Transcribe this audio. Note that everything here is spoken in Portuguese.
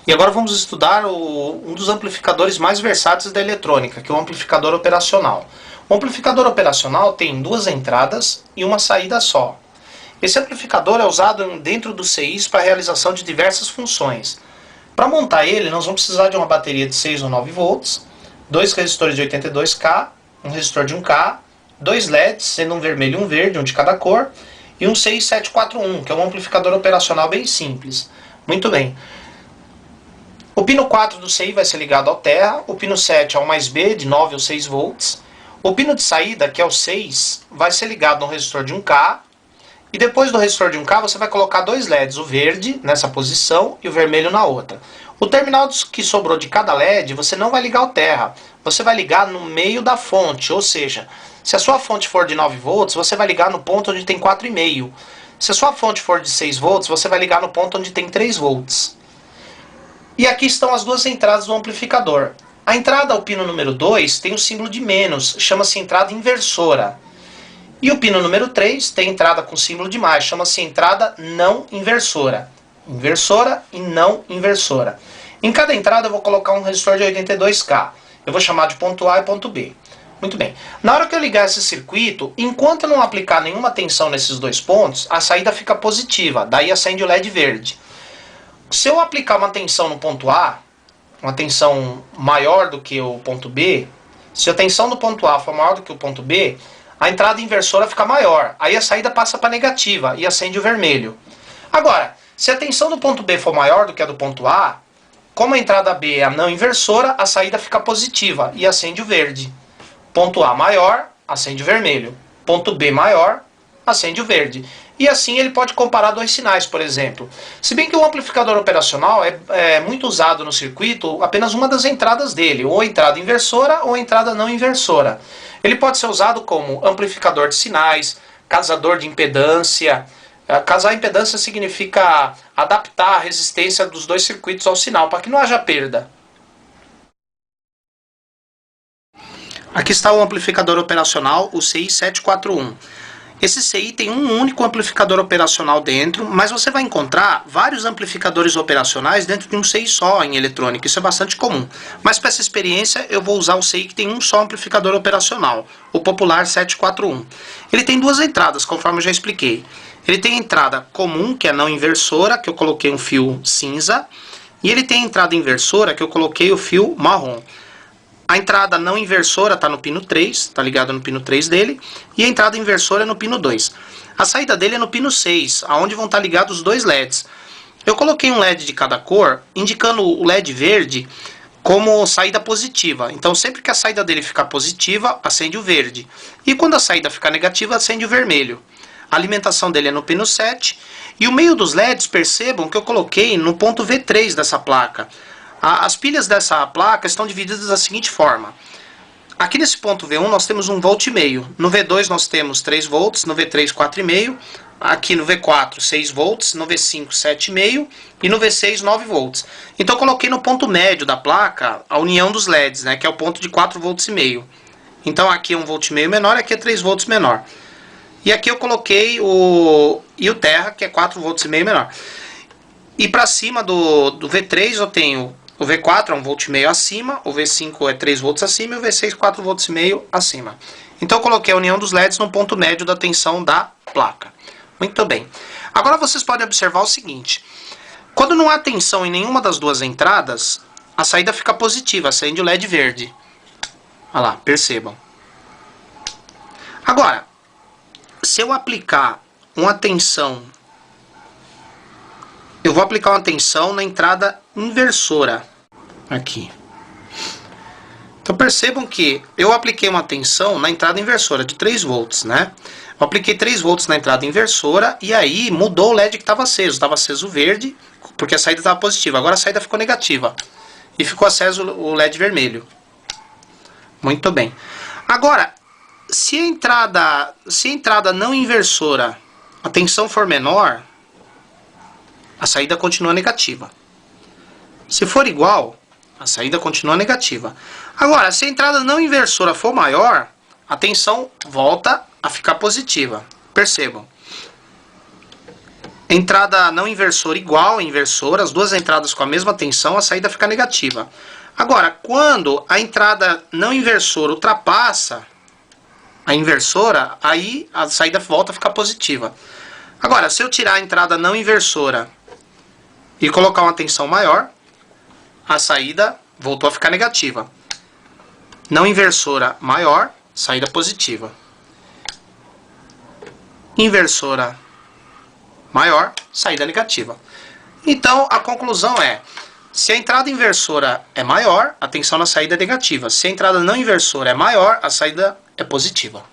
E agora vamos estudar um dos amplificadores mais versáteis da eletrônica, que é o amplificador operacional. O amplificador operacional tem duas entradas e uma saída só. Esse amplificador é usado dentro dos CIs para a realização de diversas funções. Para montar ele, nós vamos precisar de uma bateria de 6 ou 9 volts, dois resistores de 82K, um resistor de 1K, dois LEDs, sendo um vermelho e um verde, um de cada cor, e um CI 741, que é um amplificador operacional bem simples. Muito bem. O pino 4 do CI vai ser ligado ao terra, o pino 7 ao mais B, de 9 ou 6 volts. O pino de saída, que é o 6, vai ser ligado no resistor de 1K. E depois do resistor de 1K, você vai colocar dois LEDs, o verde nessa posição e o vermelho na outra. O terminal que sobrou de cada LED, você não vai ligar ao terra. Você vai ligar no meio da fonte, ou seja, se a sua fonte for de 9 volts, você vai ligar no ponto onde tem 4,5. Se a sua fonte for de 6 volts, você vai ligar no ponto onde tem 3 volts. E aqui estão as duas entradas do amplificador. A entrada ao pino número 2 tem o símbolo de menos, chama-se entrada inversora. E o pino número 3 tem entrada com símbolo de mais, chama-se entrada não inversora. Inversora e não inversora. Em cada entrada eu vou colocar um resistor de 82K. Eu vou chamar de ponto A e ponto B. Muito bem. Na hora que eu ligar esse circuito, enquanto eu não aplicar nenhuma tensão nesses dois pontos, a saída fica positiva, daí acende o LED verde. Se eu aplicar uma tensão no ponto A, uma tensão maior do que o ponto B, se a tensão do ponto A for maior do que o ponto B, a entrada inversora fica maior. Aí a saída passa para negativa e acende o vermelho. Agora, se a tensão do ponto B for maior do que a do ponto A, como a entrada B é a não inversora, a saída fica positiva e acende o verde. Ponto A maior, acende o vermelho. Ponto B maior, acende o verde. E assim ele pode comparar dois sinais, por exemplo. Se bem que o amplificador operacional é muito usado no circuito, apenas uma das entradas dele, ou a entrada inversora ou a entrada não inversora. Ele pode ser usado como amplificador de sinais, casador de impedância. Casar impedância significa adaptar a resistência dos dois circuitos ao sinal, para que não haja perda. Aqui está o amplificador operacional, o CI 741. Esse CI tem um único amplificador operacional dentro, mas você vai encontrar vários amplificadores operacionais dentro de um CI só em eletrônica. Isso é bastante comum. Mas para essa experiência eu vou usar o CI que tem um só amplificador operacional, o popular 741. Ele tem duas entradas, conforme eu já expliquei. Ele tem a entrada comum, que é a não inversora, que eu coloquei um fio cinza, e ele tem a entrada inversora, que eu coloquei o fio marrom. A entrada não inversora está no pino 3, está ligado no pino 3 dele, e a entrada inversora é no pino 2. A saída dele é no pino 6, aonde vão estar ligados os dois LEDs. Eu coloquei um LED de cada cor, indicando o LED verde como saída positiva. Então sempre que a saída dele ficar positiva, acende o verde. E quando a saída ficar negativa, acende o vermelho. A alimentação dele é no pino 7, e o meio dos LEDs, percebam que eu coloquei no ponto V3 dessa placa. As pilhas dessa placa estão divididas da seguinte forma. Aqui nesse ponto V1 nós temos 1,5 V. No V2 nós temos 3 volts, no V3 4,5. Aqui no V4 6 volts, no V5 7,5 e no V6 9 volts. Então eu coloquei no ponto médio da placa a união dos LEDs, né, que é o ponto de 4 volts e meio. Então aqui é 1,5 volt menor, aqui é 3 volts menor. E aqui eu coloquei o terra, que é 4 volts e meio menor. E para cima do V3 eu tenho o V4 é 1,5 volt acima, o V5 é 3 volts acima e o V6 4 volts e meio acima. Então eu coloquei a união dos LEDs no ponto médio da tensão da placa. Muito bem. Agora vocês podem observar o seguinte. Quando não há tensão em nenhuma das duas entradas, a saída fica positiva, acende o LED verde. Olha lá, percebam. Agora, se eu aplicar uma tensão, eu vou aplicar uma tensão na entrada inversora, aqui. Então percebam que eu apliquei uma tensão na entrada inversora de 3 volts, né? Eu apliquei 3 volts na entrada inversora e aí mudou o LED que estava aceso verde, porque a saída estava positiva. Agora a saída ficou negativa e ficou aceso o LED vermelho. Muito bem. Agora, se a entrada não inversora, a tensão for menor, a saída continua negativa. Se for igual, a saída continua negativa. Agora, se a entrada não inversora for maior, a tensão volta a ficar positiva. Percebam. Entrada não inversora igual a inversora, as duas entradas com a mesma tensão, a saída fica negativa. Agora, quando a entrada não inversora ultrapassa a inversora, aí a saída volta a ficar positiva. Agora, se eu tirar a entrada não inversora e colocar uma tensão maior, a saída voltou a ficar negativa. Não inversora maior, saída positiva. Inversora maior, saída negativa. Então, a conclusão é, se a entrada inversora é maior, a tensão na saída é negativa. Se a entrada não inversora é maior, a saída é positiva.